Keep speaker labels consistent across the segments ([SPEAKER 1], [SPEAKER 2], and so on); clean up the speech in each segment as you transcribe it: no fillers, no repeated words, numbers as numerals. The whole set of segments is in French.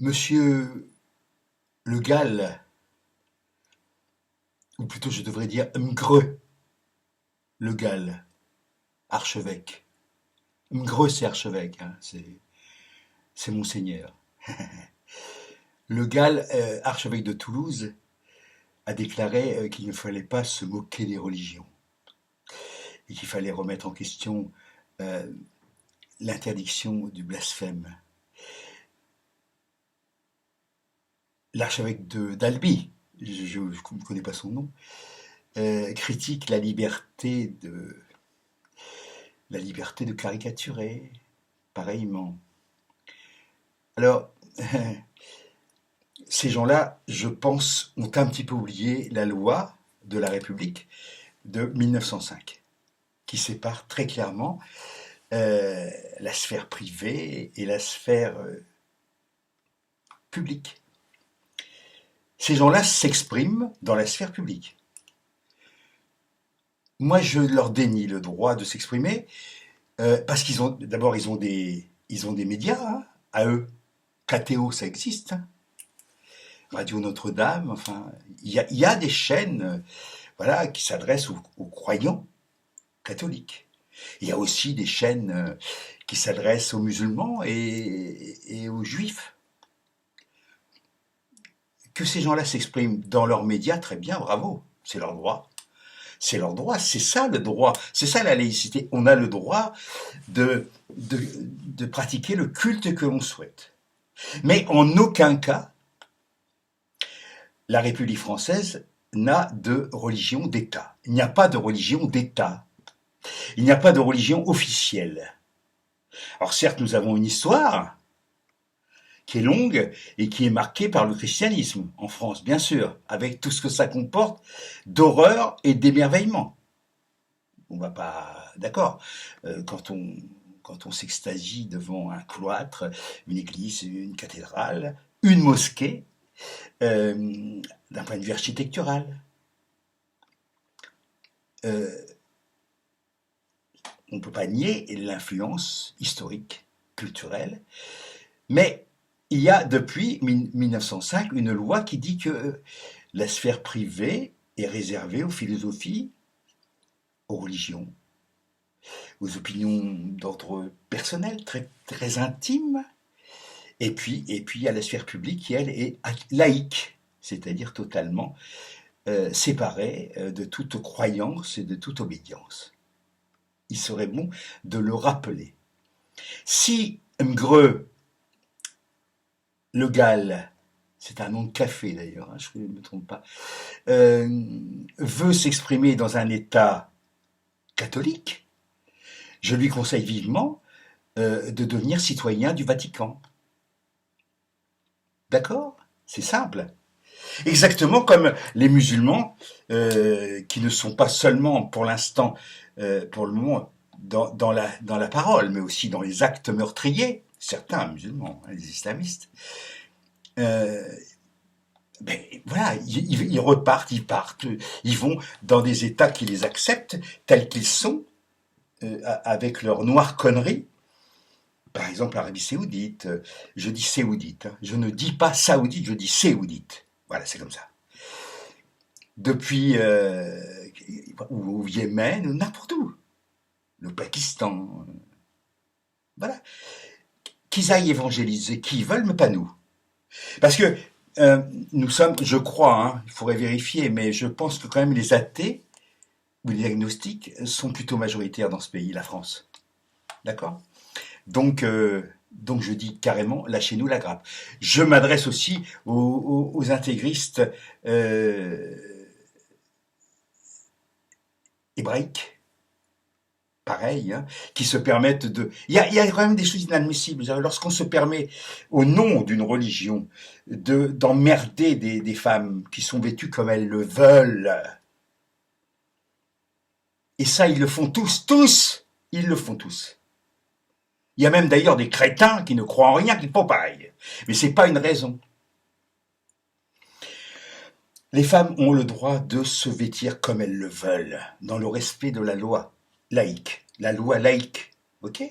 [SPEAKER 1] Monsieur Le Gall, ou plutôt je devrais dire Mgreux Le Gall, archevêque. Mgreux c'est archevêque, hein, c'est monseigneur. Le Gall, archevêque de Toulouse, a déclaré qu'il ne fallait pas se moquer des religions et qu'il fallait remettre en question euh, l'interdiction du blasphème. L'archevêque d'Albi, je ne connais pas son nom, critique la liberté de caricaturer, pareillement. Alors, ces gens-là, je pense, ont un petit peu oublié la loi de la République de 1905, qui sépare très clairement la sphère privée et la sphère publique. Ces gens-là s'expriment dans la sphère publique. Moi, je leur dénie le droit de s'exprimer parce qu'ils ont, d'abord, ils ont des médias hein, à eux. KTO, ça existe. Hein. Radio Notre-Dame, enfin, il y a des chaînes, voilà, qui s'adressent aux croyants catholiques. Il y a aussi des chaînes qui s'adressent aux musulmans et aux juifs. Que ces gens-là s'expriment dans leurs médias, très bien, bravo, c'est leur droit. C'est leur droit, c'est ça le droit, c'est ça la laïcité. On a le droit de pratiquer le culte que l'on souhaite. Mais en aucun cas, la République française n'a de religion d'État. Il n'y a pas de religion d'État. Il n'y a pas de religion officielle. Alors certes, nous avons une histoire qui est longue et qui est marquée par le christianisme en France, bien sûr, avec tout ce que ça comporte d'horreur et d'émerveillement. On va pas, d'accord, quand on s'extasie devant un cloître, une église, une cathédrale, une mosquée, d'un point de vue architectural, on ne peut pas nier l'influence historique, culturelle, mais il y a depuis 1905 une loi qui dit que la sphère privée est réservée aux philosophies, aux religions, aux opinions d'ordre personnel, très, très intime, et puis il y a la sphère publique qui, elle, est laïque, c'est-à-dire totalement séparée de toute croyance et de toute obédience. Il serait bon de le rappeler. Si Mgreux Le Gall, c'est un nom de café d'ailleurs, hein, je ne me trompe pas, veut s'exprimer dans un État catholique, je lui conseille vivement de devenir citoyen du Vatican. D'accord? C'est simple. Exactement comme les musulmans, qui ne sont pas seulement pour l'instant, pour le moment, dans la parole, mais aussi dans les actes meurtriers, certains musulmans, hein, les islamistes, euh, ben, voilà, ils repartent, ils partent, ils vont dans des États qui les acceptent tels qu'ils sont, avec leurs noires conneries. Par exemple, l'Arabie Saoudite, je dis Saoudite, hein, je ne dis pas Saoudite, je dis Saoudite. Voilà, c'est comme ça. Depuis, ou au Yémen, n'importe où, le Pakistan, voilà, qu'ils aillent évangéliser qui veulent, mais pas nous. Parce que nous sommes, je crois, hein, il faudrait vérifier, mais je pense que quand même les athées ou les agnostiques sont plutôt majoritaires dans ce pays, la France. D'accord? Donc je dis carrément, lâchez-nous la grappe. Je m'adresse aussi aux intégristes hébraïques, pareil, hein, qui se permettent de... Il y a quand même des choses inadmissibles. Lorsqu'on se permet, au nom d'une religion, d'emmerder des femmes qui sont vêtues comme elles le veulent, et ça, ils le font tous, ils le font tous. Il y a même d'ailleurs des crétins qui ne croient en rien, qui font pareil. Mais c'est pas une raison. Les femmes ont le droit de se vêtir comme elles le veulent, dans le respect de la loi laïque. La loi laïque, ok?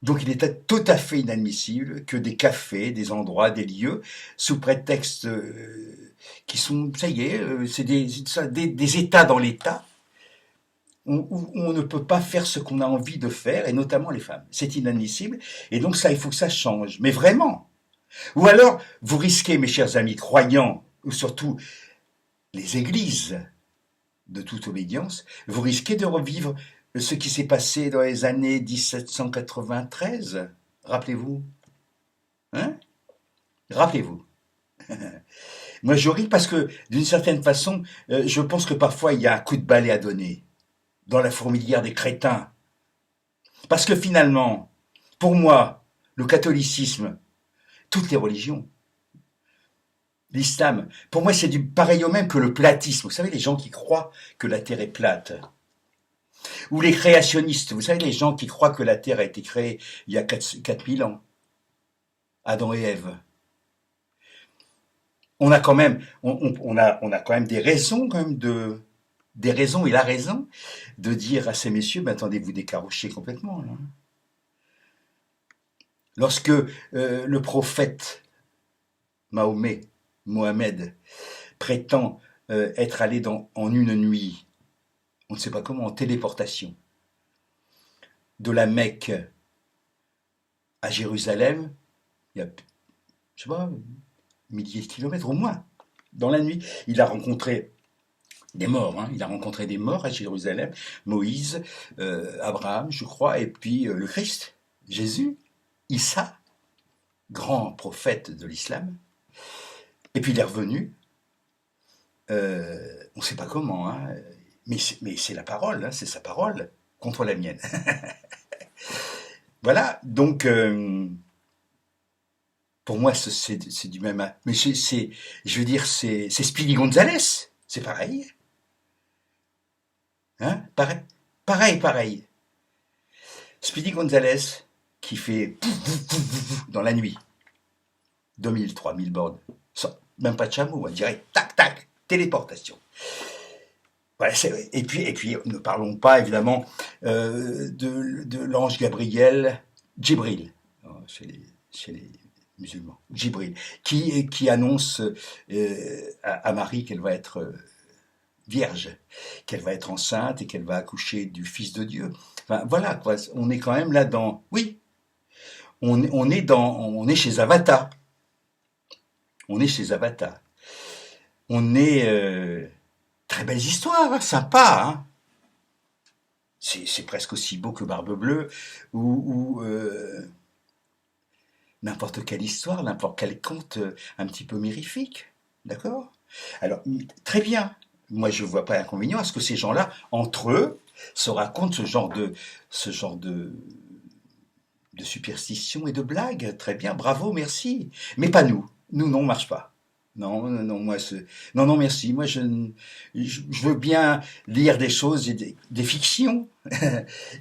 [SPEAKER 1] Donc il était tout à fait inadmissible que des cafés, des endroits, des lieux, sous prétexte qui sont, ça y est, c'est des États dans l'État, où on ne peut pas faire ce qu'on a envie de faire, et notamment les femmes. C'est inadmissible, et donc ça, il faut que ça change. Mais vraiment. Ou alors, vous risquez, mes chers amis croyants, ou surtout les églises de toute obédience, vous risquez de revivre ce qui s'est passé dans les années 1793. Rappelez-vous. Hein? Rappelez-vous. Moi, je ris parce que, d'une certaine façon, je pense que parfois, il y a un coup de balai à donner dans la fourmilière des crétins. Parce que finalement, pour moi, le catholicisme, toutes les religions, l'islam, pour moi, c'est du pareil au même que le platisme. Vous savez, les gens qui croient que la Terre est plate. Ou les créationnistes. Vous savez, les gens qui croient que la Terre a été créée il y a 4000 ans. Adam et Ève. On a quand même, on a quand même des raisons, quand même, des raisons et la raison de dire à ces messieurs, mais attendez, vous décarochez complètement, là. Lorsque le prophète Mohamed, prétend être allé en une nuit, on ne sait pas comment, en téléportation, de la Mecque à Jérusalem, il y a, je sais pas, milliers de kilomètres au moins, dans la nuit. Il a rencontré des morts, hein. Il a rencontré des morts à Jérusalem, Moïse, Abraham, je crois, et puis le Christ, Jésus, Issa, grand prophète de l'islam. Et puis il est revenu, on ne sait pas comment, hein, mais c'est la parole, hein, c'est sa parole contre la mienne. Voilà, donc pour moi c'est du même, mais je veux dire c'est Speedy Gonzales, c'est pareil, hein, pareil. Speedy Gonzales qui fait dans la nuit, 2000, 3000 bornes, même pas de chameau, on dirait tac tac, téléportation. Voilà, et puis, ne parlons pas évidemment de l'ange Gabriel, Djibril, chez les musulmans, Djibril, qui annonce à Marie qu'elle va être vierge, qu'elle va être enceinte et qu'elle va accoucher du Fils de Dieu. Enfin, voilà, quoi, on est quand même là dans... Oui, on est chez Avatar. On est chez Avatar. On est... très belles histoires, hein, sympa, hein. C'est presque aussi beau que Barbe Bleue ou n'importe quelle histoire, n'importe quel conte un petit peu mirifique, d'accord? Alors, très bien. Moi, je ne vois pas l'inconvénient à ce que ces gens-là, entre eux, se racontent ce genre de superstitions et de blagues. Très bien, bravo, merci. Mais pas nous. Nous, non, on marche pas. Non, non, moi, non, non, merci. Moi, je veux bien lire des choses, et des fictions,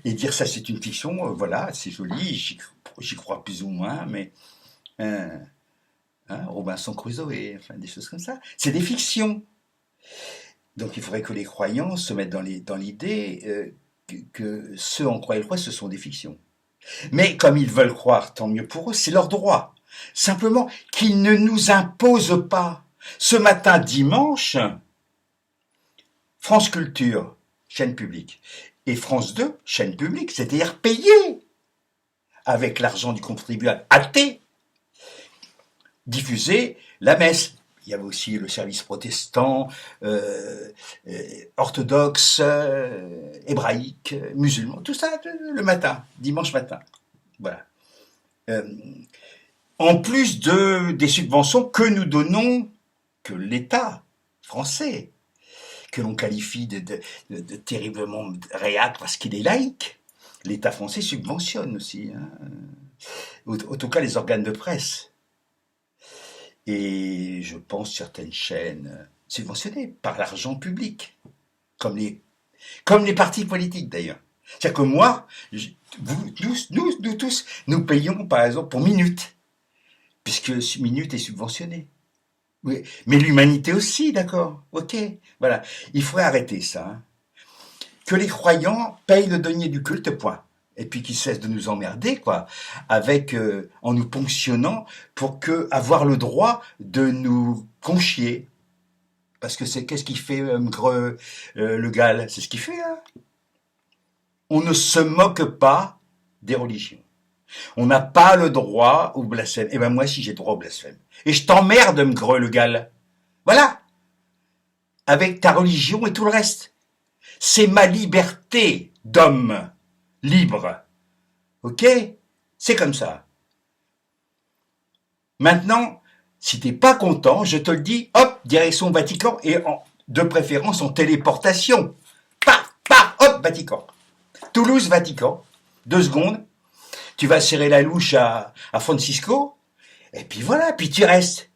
[SPEAKER 1] et dire ça, c'est une fiction. Voilà, c'est joli, j'y crois plus ou moins, mais euh, hein, Robinson Crusoe, enfin des choses comme ça. C'est des fictions. Donc, il faudrait que les croyants se mettent dans l'idée que ceux en croient et croient, ce sont des fictions. Mais comme ils veulent croire, tant mieux pour eux, c'est leur droit. Simplement qu'ils ne nous imposent pas. Ce matin dimanche, France Culture, chaîne publique, et France 2, chaîne publique, c'est-à-dire payée avec l'argent du contribuable athée, diffuser la messe. Il y avait aussi le service protestant, orthodoxe, hébraïque, musulman, tout ça le matin, dimanche matin. Voilà. En plus des subventions que nous donnons, que l'État français, que l'on qualifie de terriblement réac parce qu'il est laïque. L'État français subventionne aussi, hein. En tout cas les organes de presse. Et je pense certaines chaînes subventionnées par l'argent public, comme les partis politiques d'ailleurs. C'est-à-dire que moi, nous tous, nous payons par exemple pour Minute, puisque Minute est subventionné. Oui, mais l'humanité aussi, d'accord, ok, voilà. Il faudrait arrêter ça, hein. Que les croyants payent le denier du culte, point. et puis qu'ils cessent de nous emmerder, quoi, avec en nous ponctionnant pour avoir le droit de nous conchier. Parce que c'est qu'est-ce qu'il fait le Gall? C'est ce qu'il fait, hein. On ne se moque pas des religions. On n'a pas le droit au blasphème. Eh ben moi, si j'ai droit au blasphème. Et je t'emmerde, Mgreux le Gall. Voilà. Avec ta religion et tout le reste. C'est ma liberté d'homme libre. Ok? C'est comme ça. Maintenant, si t'es pas content, je te le dis, hop, direction Vatican et de préférence en téléportation. Hop, Vatican. Toulouse, Vatican. 2 secondes. Tu vas serrer la louche à Francisco. Et puis voilà, puis tu restes.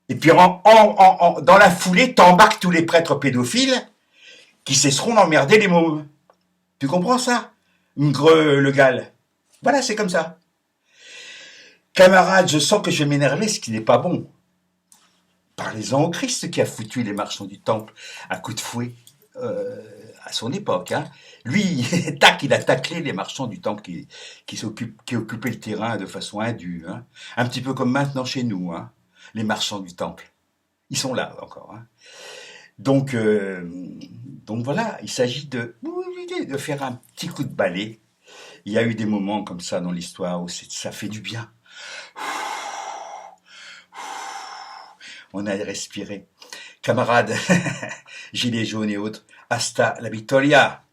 [SPEAKER 1] Et puis dans la foulée, t'embarques tous les prêtres pédophiles qui cesseront d'emmerder les mômes. Tu comprends ça? Mgreux le Gall. Voilà, c'est comme ça. Camarades, je sens que je vais m'énerver, ce qui n'est pas bon. Parlez-en au Christ qui a foutu les marchands du temple à coups de fouet à son époque. Hein. Lui, il a taclé les marchands du temple qui occupaient le terrain de façon indue. Hein. Un petit peu comme maintenant chez nous, hein, les marchands du temple. Ils sont là encore. Hein. Donc voilà, il s'agit de faire un petit coup de balai. Il y a eu des moments comme ça dans l'histoire où ça fait du bien. On a respiré. Camarades, gilets jaunes et autres, hasta la victoria.